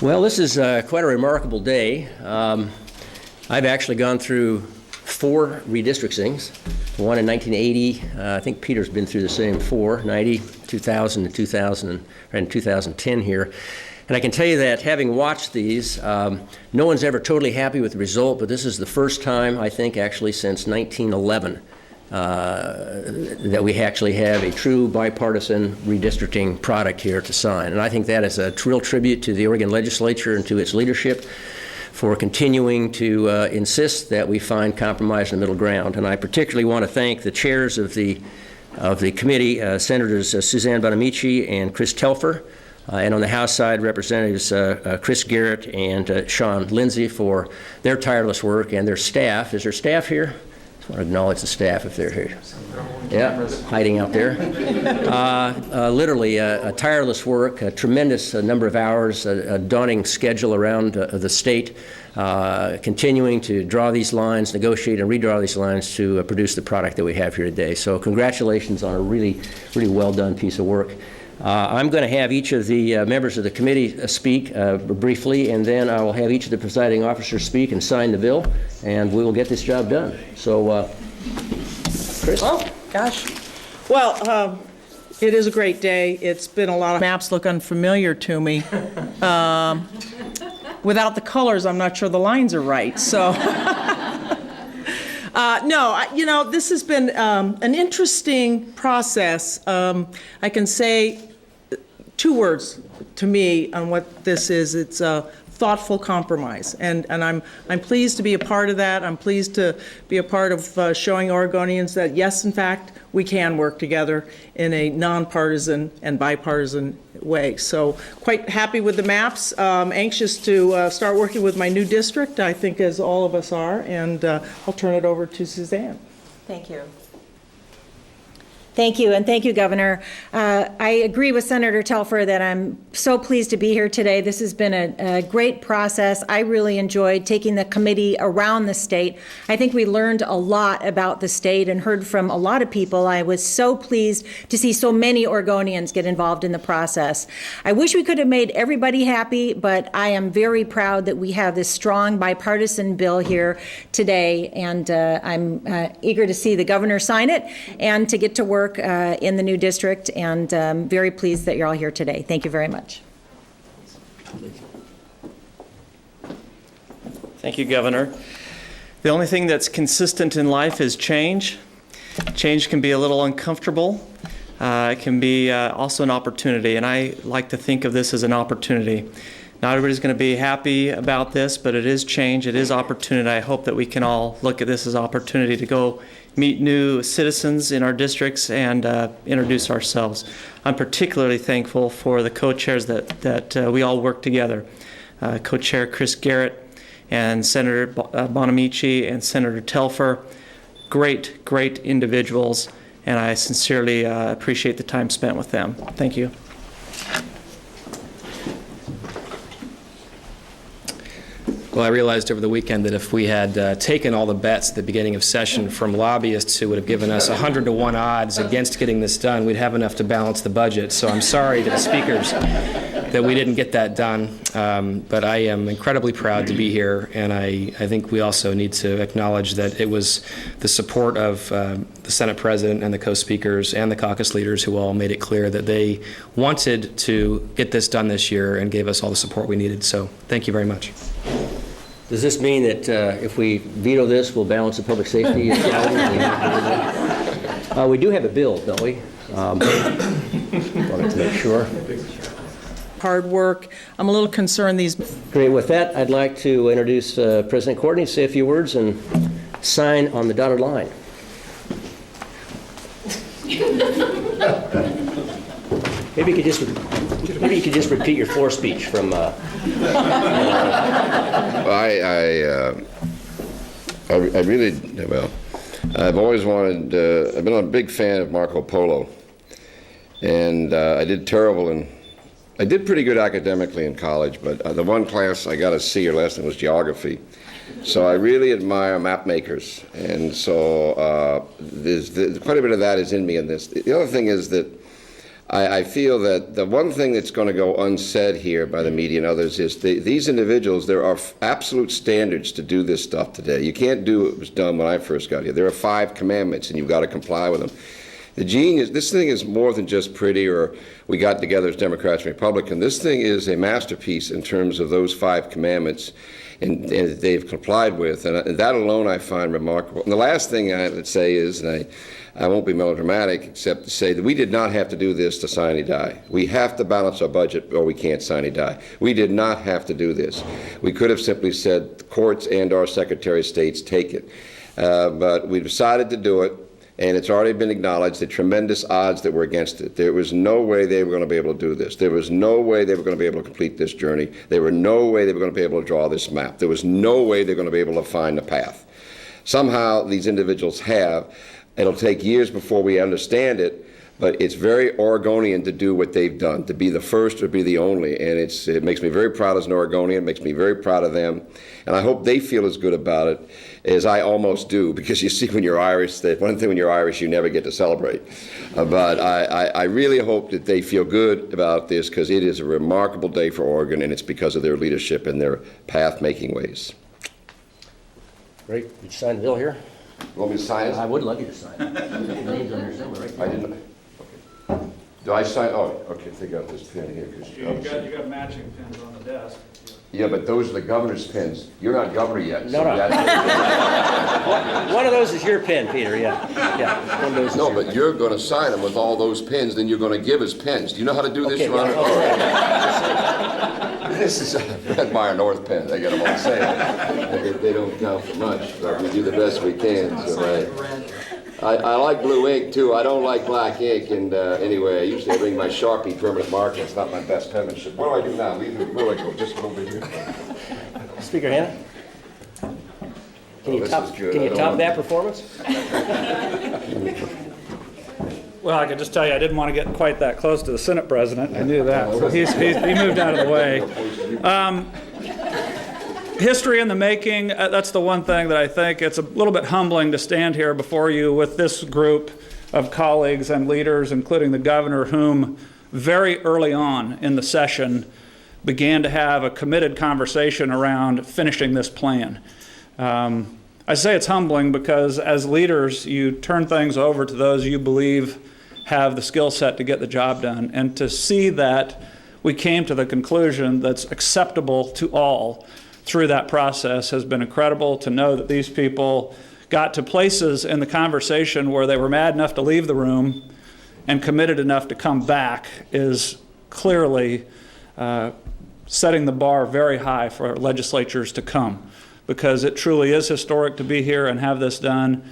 Well, this is quite a remarkable day. I've actually gone through 4 redistrictings, one in 1980. I think Peter's been through the same 4, 90, 2000, and 2010 here. And I can tell you that having watched these, no one's ever totally happy with the result, but this is the first time, I think, actually since 1911 that we actually have a true bipartisan redistricting product here to sign. And I think that is a real tribute to the Oregon legislature and to its leadership for continuing to insist that we find compromise in the middle ground. And I particularly want to thank the chairs of the committee, Senators Suzanne Bonamici and Chris Telfer, and on the House side, Representatives Chris Garrett and Sean Lindsay for their tireless work, and their staff. Is there staff here? I want to acknowledge the staff if they're here. Yeah, hiding out there. Literally a tireless work, a tremendous number of hours, a daunting schedule around the state, continuing to draw these lines, negotiate and redraw these lines to produce the product that we have here today. So congratulations on a really, really well done piece of work. I'm going to have each of the members of the committee speak briefly, and then I will have each of the presiding officers speak and sign the bill, and we will get this job done. So, Chris? Oh, gosh. Well, it is a great day. It's been a lot of maps look unfamiliar to me. Without the colors, I'm not sure the lines are right. So, no, this has been an interesting process. I can say 2 words to me on what this is. It's a thoughtful compromise, and I'm pleased to be a part of that. I'm pleased to be a part of showing Oregonians that yes, in fact, we can work together in a nonpartisan and bipartisan way. So quite happy with the maps. Anxious to start working with my new district, I think, as all of us are, and I'll turn it over to Suzanne. Thank you. Thank you, and thank you, Governor. I agree with Senator Telfer that I'm so pleased to be here today. This has been a great process. I really enjoyed taking the committee around the state. I think we learned a lot about the state and heard from a lot of people. I was so pleased to see so many Oregonians get involved in the process. I wish we could have made everybody happy, but I am very proud that we have this strong bipartisan bill here today, and I'm eager to see the governor sign it and to get to work in the new district, and very pleased that you're all here today. Thank you very much. Thank you, Governor. The only thing that's consistent in life is change. Change can be a little uncomfortable. It can be also an opportunity, and I like to think of this as an opportunity. Not everybody's going to be happy about this, but it is change. It is opportunity. I hope that we can all look at this as opportunity to go meet new citizens in our districts and introduce ourselves. I'm particularly thankful for the co-chairs that we all work together. Co-chair Chris Garrett and Senator Bonamici and Senator Telfer. Great individuals, and I sincerely appreciate the time spent with them. Thank you. Well, I realized over the weekend that if we had taken all the bets at the beginning of session from lobbyists who would have given us 100-to-1 odds against getting this done, we'd have enough to balance the budget. So I'm sorry to the speakers that we didn't get that done. But I am incredibly proud to be here, and I think we also need to acknowledge that it was the support of the Senate President and the co-speakers and the caucus leaders who all made it clear that they wanted to get this done this year and gave us all the support we needed. So thank you very much. Does this mean that if we veto this, we'll balance the public safety? We do have a bill, don't we? Wanted to make sure. Hard work. I'm a little concerned these... Great. With that, I'd like to introduce President Courtney, say a few words, and sign on the dotted line. Maybe you could just repeat your floor speech from. Well, I really, well, I've always wanted. I've been a big fan of Marco Polo, and I did terrible in. I did pretty good academically in college, but the one class I got a C or less in was geography. So I really admire map makers, and so there's quite a bit of that is in me in this. The other thing is that I feel that the one thing that's going to go unsaid here by the media and others is these individuals, there are absolute standards to do this stuff today. You can't do what was done when I first got here. There are 5 commandments, and you've got to comply with them. The genius, this thing is more than just pretty or we got together as Democrats and Republicans. This thing is a masterpiece in terms of those 5 commandments and they've complied with. And that alone I find remarkable. And the last thing I would say is, and I won't be melodramatic except to say that we did not have to do this to sine and die. We have to balance our budget or we can't sine and die. We did not have to do this. We could have simply said the courts and our Secretary of States take it. But we decided to do it. And it's already been acknowledged the tremendous odds that were against it. There was no way they were going to be able to do this. There was no way they were going to be able to complete this journey. There was no way they were going to be able to draw this map. There was no way they're going to be able to find a path. Somehow these individuals have. It'll take years before we understand it, but it's very Oregonian to do what they've done, to be the first or be the only. And it makes me very proud as an Oregonian. It makes me very proud of them. And I hope they feel as good about it as I almost do, because you see when you're Irish, one thing when you're Irish, you never get to celebrate. But I really hope that they feel good about this, because it is a remarkable day for Oregon, and it's because of their leadership and their path-making ways. Great. Did you sign the bill here? You want me to sign it? I would love you to sign it. Name's on your symbol right there. I didn't. Okay. Do I sign? Oh, okay. I got this pen here. You got matching pins on the desk. Yeah, but those are the governor's pins. You're not governor yet. No, no. One of those is your pen, Peter, yeah. One of those is No, your but you're going to sign them with all those pins, then you're going to give us pens. Do you know how to do this, Okay, Ron? yeah, All okay. right. This is a Red Meyer North pen. They got them on sale. They don't count for much, but we do the best we can. So I like blue ink, too. I don't like black ink. And anyway, I bring my Sharpie permanent marker. It's not my best penmanship. What do I do now? Where do I go? Just over here? Speaker Hanna? Can you this top, is good. can I you don't top want- that performance? Well, I could just tell you, I didn't want to get quite that close to the Senate president. I knew that. So he moved out of the way. History in the making, that's the one thing that I think it's a little bit humbling to stand here before you with this group of colleagues and leaders, including the governor, whom very early on in the session began to have a committed conversation around finishing this plan. I say it's humbling because as leaders, you turn things over to those you believe have the skill set to get the job done. And to see that we came to the conclusion that's acceptable to all through that process has been incredible. To know that these people got to places in the conversation where they were mad enough to leave the room and committed enough to come back is clearly setting the bar very high for legislatures to come, because it truly is historic to be here and have this done.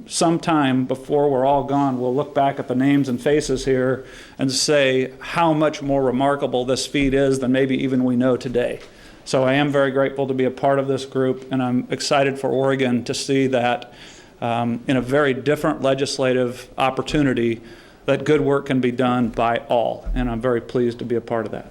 Sometime before we're all gone, we'll look back at the names and faces here and say how much more remarkable this feat is than maybe even we know today. So I am very grateful to be a part of this group, and I'm excited for Oregon to see that in a very different legislative opportunity, that good work can be done by all, and I'm very pleased to be a part of that.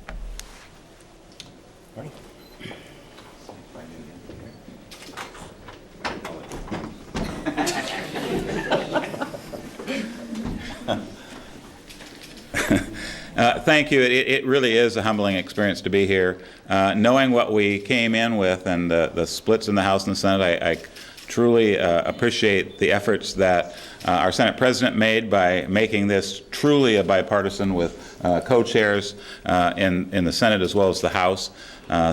Thank you. It really is a humbling experience to be here. Knowing what we came in with and the splits in the House and the Senate, I truly appreciate the efforts that our Senate President made by making this truly a bipartisan with co-chairs in the Senate as well as the House.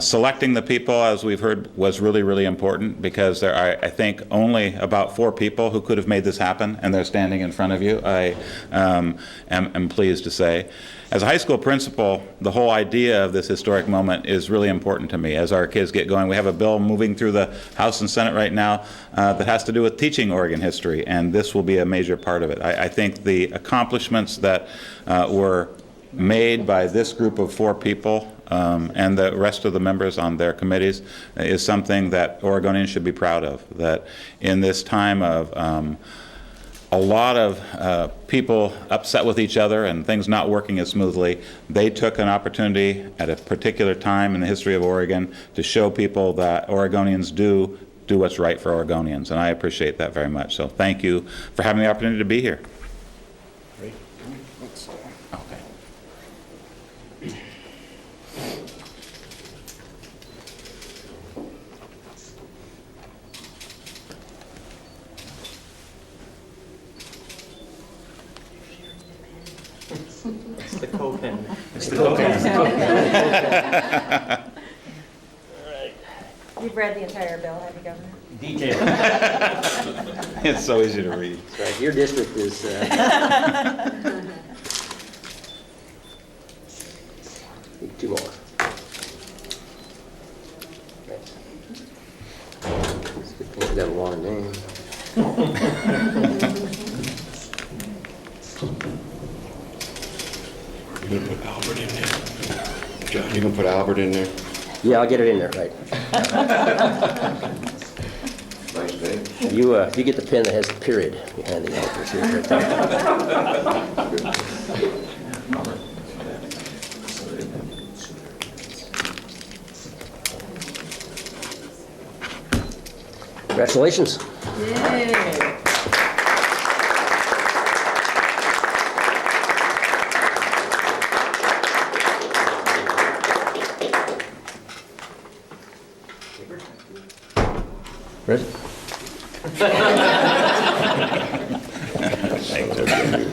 Selecting the people, as we've heard, was really, really important, because there are, I think, only about 4 people who could have made this happen, and they're standing in front of you, I am pleased to say. As a high school principal, the whole idea of this historic moment is really important to me as our kids get going. We have a bill moving through the House and Senate right now that has to do with teaching Oregon history, and this will be a major part of it. I think the accomplishments that were made by this group of 4 people and the rest of the members on their committees is something that Oregonians should be proud of. That in this time of a lot of people upset with each other and things not working as smoothly, they took an opportunity at a particular time in the history of Oregon to show people that Oregonians do what's right for Oregonians, and I appreciate that very much. So thank you for having the opportunity to be here. Great. Okay. You've read the entire bill, have you, Governor? Detail. It's so easy to read. Right, your district is, need 2 more. It's a good thing you got a long name. You gonna put Albert in there? John, you gonna put Albert in there? Yeah, I'll get it in there, right. Nice name. You get the pen that has the period behind the Albert here. Right there. Congratulations. Ready? Thanks.